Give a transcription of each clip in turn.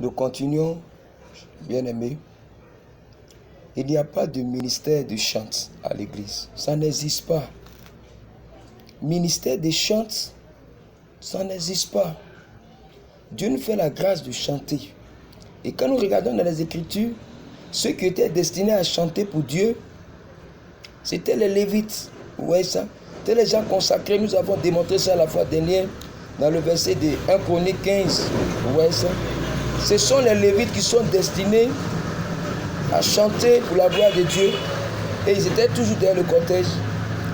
Nous continuons, bien-aimés. Il n'y a pas de ministère de chant à l'église. Ça n'existe pas. Ministère de chant, ça n'existe pas. Dieu nous fait la grâce de chanter. Et quand nous regardons dans les Écritures, ceux qui étaient destinés à chanter pour Dieu, c'était les Lévites. Vous voyez ça? C'était les gens consacrés. Nous avons démontré ça la fois dernière dans le verset de 1 Chronique 15. Vous voyez ça? Ce sont les Lévites qui sont destinés à chanter pour la gloire de Dieu. Et ils étaient toujours derrière le cortège.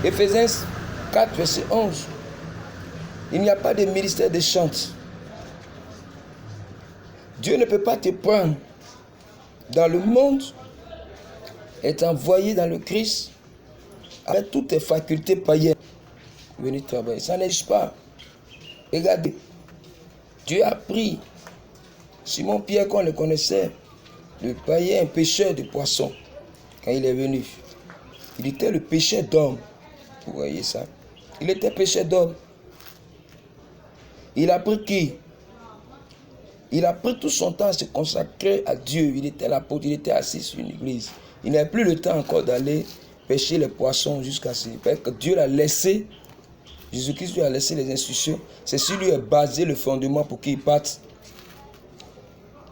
Éphésiens 4, verset 11. Il n'y a pas de ministère de chant. Dieu ne peut pas te prendre dans le monde et t'envoyer dans le Christ avec toutes tes facultés païennes. Venez travailler. Ça n'existe pas. Regardez. Dieu a pris Simon-Pierre, qu'on le connaissait, le païen, un pêcheur de poissons, quand il est venu. Il était le pêcheur d'hommes. Vous voyez ça? Il était pêcheur d'hommes. Il a pris qui? Il a pris tout son temps à se consacrer à Dieu. Il était l'apôtre, il était assis sur une église. Il n'avait plus le temps encore d'aller pêcher les poissons jusqu'à ce que Dieu l'a laissé. Jésus-Christ lui a laissé les instructions. C'est sur lui a basé le fondement pour qu'il parte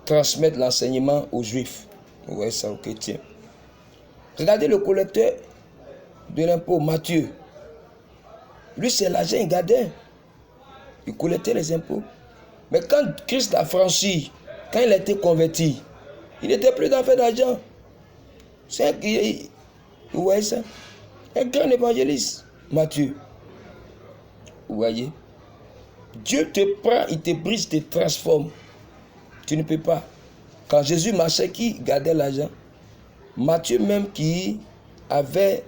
transmettre l'enseignement aux Juifs. Vous voyez ça, aux chrétiens. Regardez le collecteur de l'impôt, Matthieu. Lui, c'est l'argent, il gardait. Il collectait les impôts. Mais quand Christ l'a franchi, quand il a été converti, il n'était plus dans le fait d'argent. C'est vous voyez ça? Un grand évangéliste, Matthieu. Vous voyez? Dieu te prend, il te brise, il te transforme. Tu ne peux pas. Quand Jésus marchait, qui gardait l'argent? Matthieu même qui avait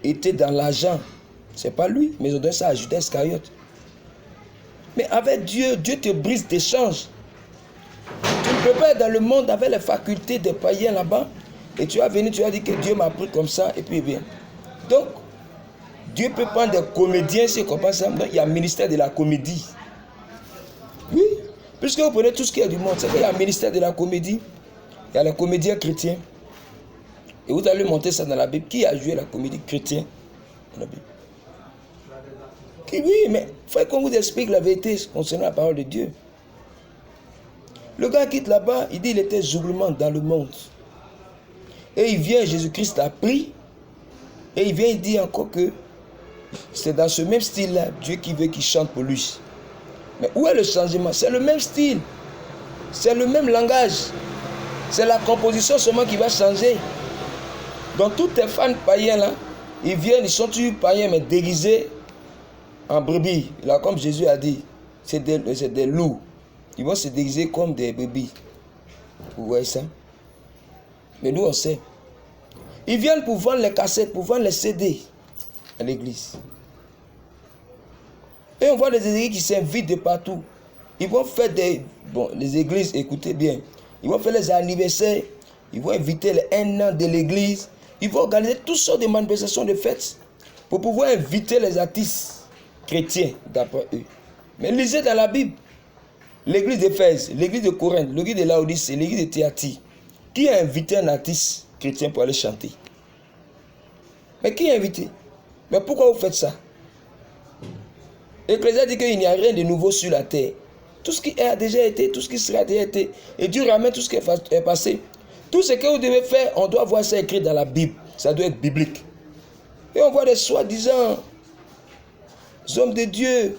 été dans l'argent. C'est pas lui, mais ils ont donné ça à Judas Iscariote. Mais avec Dieu, Dieu te brise, te change. Tu ne peux pas être dans le monde avec les facultés des païens là-bas. Et tu vas venir, tu vas dire que Dieu m'a pris comme ça, et puis bien. Donc, Dieu peut prendre des comédiens, c'est comme ça. Il y a un ministère de la comédie. Oui. Puisque vous prenez tout ce qu'il y a du monde, c'est qu'il y a un ministère de la comédie. Il y a les comédiens chrétiens. Et vous allez monter ça dans la Bible. Qui a joué la comédie chrétienne dans la Bible? Oui, mais il faut qu'on vous explique la vérité concernant la parole de Dieu. Le gars quitte là-bas, il dit qu'il était zoublement dans le monde. Et il vient, Jésus-Christ l'a pris. Et il vient, il dit encore que c'est dans ce même style-là, Dieu qui veut qu'il chante pour lui. Mais où est le changement? C'est le même style. C'est le même langage. C'est la composition seulement qui va changer. Donc tous tes fans païens là, ils viennent, ils sont toujours païens, mais déguisés en brebis. Là, comme Jésus a dit, c'est des loups. Ils vont se déguiser comme des brebis. Vous voyez ça? Mais nous, on sait. Ils viennent pour vendre les cassettes, pour vendre les CD à l'église. Et on voit des églises qui s'invitent de partout. Ils vont faire des... Bon, les églises, écoutez bien. Ils vont faire les anniversaires. Ils vont inviter les 1 an de l'église. Ils vont organiser toutes sortes de manifestations de fêtes pour pouvoir inviter les artistes chrétiens, d'après eux. Mais lisez dans la Bible. L'église d'Éphèse, l'église de Corinthe, l'église de Laodicée, l'église de Thyatire. Qui a invité un artiste chrétien pour aller chanter? Mais qui a invité? Mais pourquoi vous faites ça? L'Ecclésiaste dit qu'il n'y a rien de nouveau sur la terre. Tout ce qui a déjà été, tout ce qui sera déjà été. Et Dieu ramène tout ce qui est passé. Tout ce que vous devez faire, on doit voir ça écrit dans la Bible. Ça doit être biblique. Et on voit des soi-disant hommes de Dieu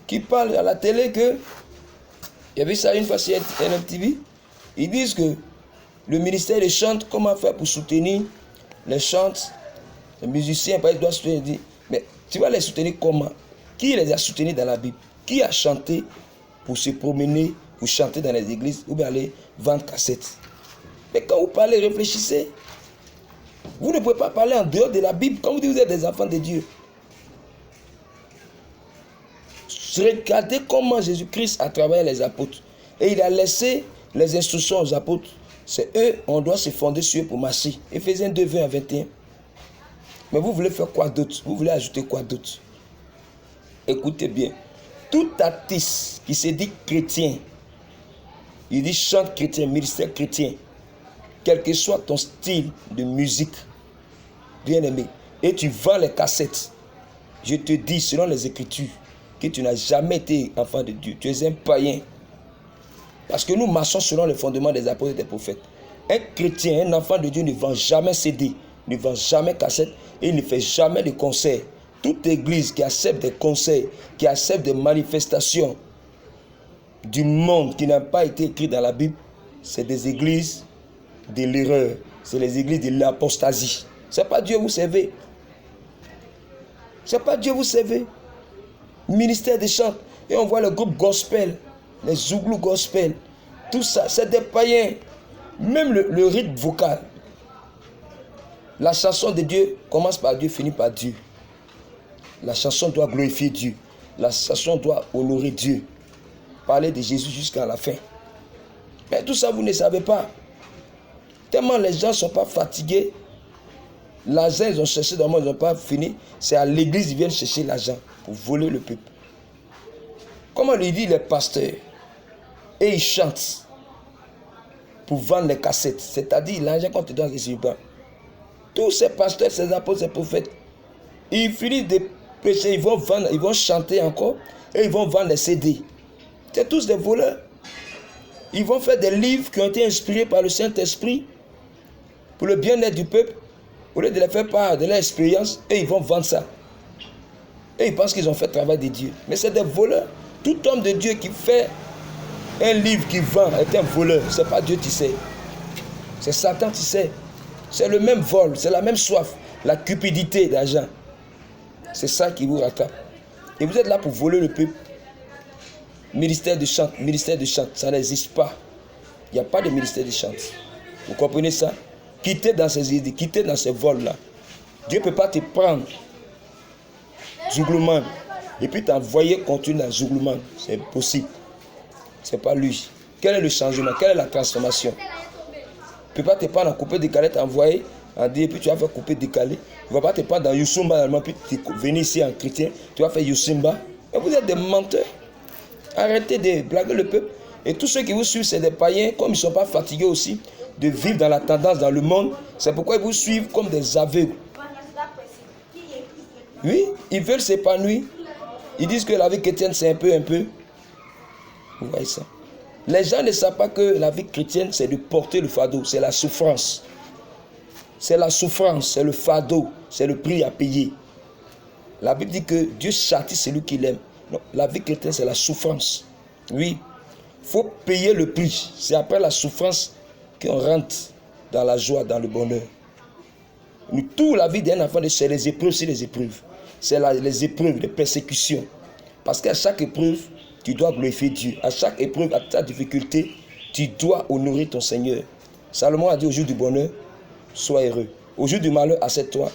qui parlent à la télé que... Il y avait ça une fois sur NMTV. Ils disent que le ministère des chants, comment faire pour soutenir les chants, les musiciens, ils doivent soutenir. Mais tu vas les soutenir comment? Qui les a soutenus dans la Bible? Qui a chanté pour se promener, pour chanter dans les églises ou bien aller vendre cassettes? Mais quand vous parlez, réfléchissez. Vous ne pouvez pas parler en dehors de la Bible quand vous dites que vous êtes des enfants de Dieu. Regardez comment Jésus-Christ a travaillé les apôtres. Et il a laissé les instructions aux apôtres. C'est eux, on doit se fonder sur eux pour marcher. Éphésiens 2, 20 à 21. Mais vous voulez faire quoi d'autre? Vous voulez ajouter quoi d'autre? Écoutez bien. Tout artiste qui se dit chrétien Il dit chante chrétien, ministère chrétien. Quel que soit ton style de musique, bien aimé, et tu vends les cassettes, je te dis, selon les Écritures, que tu n'as jamais été enfant de Dieu. Tu es un païen. Parce que nous marchons selon les fondements des apôtres et des prophètes. Un chrétien, un enfant de Dieu ne vend jamais CD, ne vend jamais cassette et il ne fait jamais de concerts. Toute église qui accepte des concerts, qui accepte des manifestations du monde qui n'ont pas été écrites dans la Bible, c'est des églises de l'erreur. C'est les églises de l'apostasie. Ce n'est pas Dieu vous servez. Ce n'est pas Dieu vous servez. Ministère des chants. Et on voit le groupe gospel, les Zouglou gospel. Tout ça, c'est des païens. Même le rythme vocal. La chanson de Dieu commence par Dieu, finit par Dieu. La chanson doit glorifier Dieu. La chanson doit honorer Dieu. Parler de Jésus jusqu'à la fin. Mais tout ça, vous ne savez pas. Tellement les gens ne sont pas fatigués. L'argent, ils ont cherché dans le monde, ils n'ont pas fini. C'est à l'église qu'ils viennent chercher l'argent pour voler le peuple. Comment lui dit les pasteurs? Et ils chantent pour vendre les cassettes. C'est-à-dire l'argent qu'on te donne, c'est pas. Tous ces pasteurs, ces apôtres, ces prophètes, ils finissent de prêcher, ils vont vendre, ils vont chanter encore et ils vont vendre les CD. C'est tous des voleurs. Ils vont faire des livres qui ont été inspirés par le Saint-Esprit pour le bien-être du peuple. Au lieu de les faire part de leur expérience, et ils vont vendre ça. Et ils pensent qu'ils ont fait le travail de Dieu. Mais c'est des voleurs. Tout homme de Dieu qui fait un livre qui vend est un voleur. Ce n'est pas Dieu qui sait. C'est Satan qui sait. C'est le même vol, c'est la même soif, la cupidité d'argent. C'est ça qui vous rattrape. Et vous êtes là pour voler le peuple. Ministère de chant, ça n'existe pas. Il n'y a pas de ministère de chant. Vous comprenez ça? Quittez dans ces idées, quittez dans ces vols-là. Dieu ne peut pas te prendre, Zouglouman, et puis t'envoyer continuer dans Zouglouman. C'est impossible. Ce n'est pas lui. Quel est le changement? Quelle est la transformation? Il ne peut pas te prendre en coupé décalé, t'envoyer, en dire, et puis tu vas faire couper décalé. Il ne va pas te prendre dans Youssoumba, puis venir ici en chrétien, tu vas faire Youssoumba. Mais vous êtes des menteurs. Arrêtez de blaguer le peuple. Et tous ceux qui vous suivent, c'est des païens, comme ils ne sont pas fatigués aussi de vivre dans la tendance dans le monde. C'est pourquoi ils vous suivent comme des aveugles. Oui, ils veulent s'épanouir. Ils disent que la vie chrétienne, c'est un peu. Vous voyez ça? Les gens ne savent pas que la vie chrétienne, c'est de porter le fardeau. C'est la souffrance. C'est la souffrance, c'est le fardeau, c'est le prix à payer. La Bible dit que Dieu châtie celui qu'il aime. Non, la vie chrétienne, c'est la souffrance. Oui, il faut payer le prix. C'est après la souffrance qu'on rentre dans la joie, dans le bonheur. Toute la vie d'un enfant, c'est les épreuves, c'est les épreuves. C'est les épreuves, les persécutions. Parce qu'à chaque épreuve, tu dois glorifier Dieu. À chaque épreuve, à ta difficulté, tu dois honorer ton Seigneur. Salomon a dit au jour du bonheur, sois heureux. Au jour du malheur, assieds-toi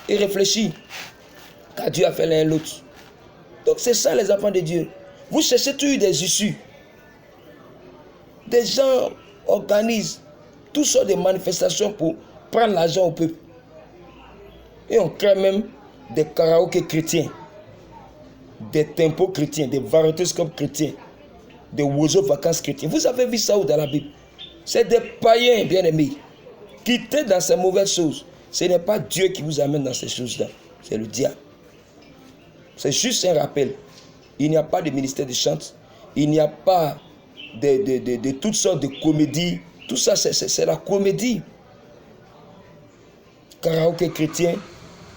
et réfléchis. Car Dieu a fait l'un et l'autre. Donc c'est ça les enfants de Dieu. Vous cherchez toujours des issues. Des gens organisent toutes sortes de manifestations pour prendre l'argent au peuple. Et on crée même des karaokés chrétiens, des tempos chrétiens, des variétoscopes chrétiens, des oiseaux vacances chrétiens. Vous avez vu ça où dans la Bible? C'est des païens, bien-aimés. Quittez dans ces mauvaises choses. Ce n'est pas Dieu qui vous amène dans ces choses-là. C'est le diable. C'est juste un rappel. Il n'y a pas de ministère de chant. Il n'y a pas de toutes sortes de comédies. Tout ça, c'est la comédie. Karaoké chrétien,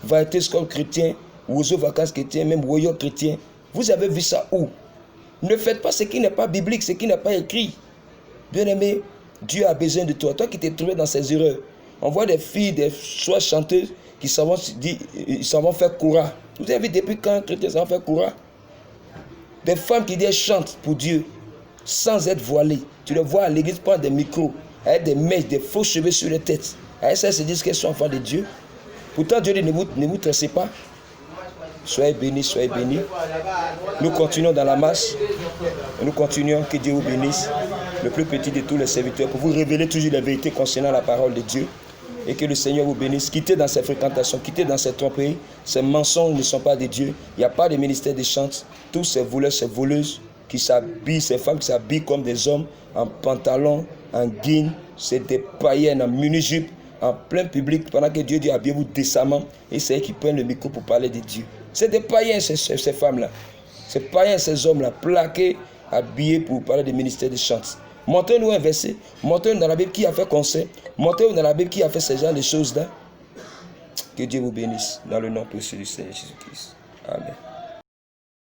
variétoscope chrétien, oiseaux vacances chrétien, même woyo chrétien. Vous avez vu ça où? Ne faites pas ce qui n'est pas biblique, ce qui n'est pas écrit. Bien-aimé, Dieu a besoin de toi. Toi qui t'es trouvé dans ces erreurs. On voit des filles, des soit chanteuses, qui s'en vont faire courant. Vous avez vu depuis quand chrétiens s'en vont faire courant? Des femmes qui disent chantent pour Dieu, sans être voilées. Tu les vois à l'église prendre des micros, avec des mèches, des faux cheveux sur les têtes. Avec ça, ils se disent qu'elles sont enfants de Dieu. Pourtant, Dieu dit, ne vous tressez pas. Soyez bénis, soyez bénis. Nous continuons dans la marche. Nous continuons, que Dieu vous bénisse. Le plus petit de tous les serviteurs, pour vous révéler toujours la vérité concernant la parole de Dieu. Et que le Seigneur vous bénisse. Quittez dans ces fréquentations, quittez dans ces tromperies. Ces mensonges ne sont pas de Dieu. Il n'y a pas de ministère de chant. Tous ces voleurs, ces voleuses qui s'habillent, ces femmes qui s'habillent comme des hommes en pantalon, en guine, c'est des païennes en mini-jupe, en plein public, pendant que Dieu dit habillez-vous décemment, et c'est eux qui prennent le micro pour parler de Dieu. C'est des païens, ces femmes-là. Ces païens, ces hommes-là, plaqués, habillés pour parler du ministère des chants. Montrez-nous un verset, montrez-nous dans la Bible qui a fait conseil, montrez-nous dans la Bible qui a fait ce genre de choses-là. Que Dieu vous bénisse, dans le nom précieux du Seigneur Jésus-Christ. Amen.